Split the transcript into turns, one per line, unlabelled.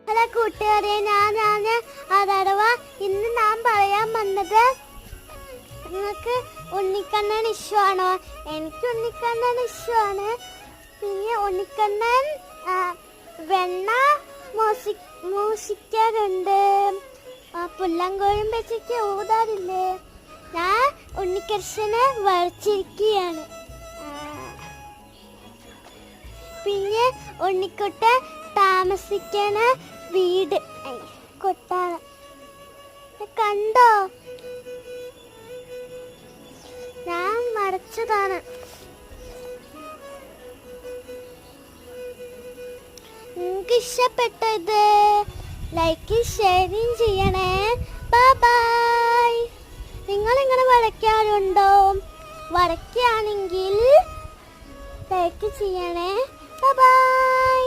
Hello കൂട്ടുകാരെ, ഞാനാണ് അതടവ. ഇന്ന് ഞാൻ പറയാൻ വന്നത്, നിങ്ങൾക്ക് ഉണ്ണിക്കണ്ണൻ ഇഷ്ടമാണോ? എനിക്ക് ഉണ്ണിക്കണ്ണൻ ഇഷ്ടമാണ്. പിന്നെ ഉണ്ണിക്കണ്ണൻ വെണ്ണ മൂഷിക്കാറുണ്ട്, പുല്ലങ്കോഴും വെച്ചിട്ട് ഊതാറില്ലേ. ഞാൻ ഉണ്ണിക്കൃഷ്ണനെ വരച്ചിരിക്കുകയാണ്. പിന്നെ ഉണ്ണിക്കുട്ട താമസിക്കണ വീട് കൊട്ടാരം കണ്ടോ? ഞാൻ വരച്ചതാണ്. നിങ്ങൾക്ക് ഇഷ്ടപ്പെട്ടത് ലൈക്ക് ഷെയറും ചെയ്യണേ. ബൈ. നിങ്ങളിങ്ങനെ വരയ്ക്കാറുണ്ടോ? വരയ്ക്കുകയാണെങ്കിൽ ലൈക്ക് ചെയ്യണേ. ബൈ.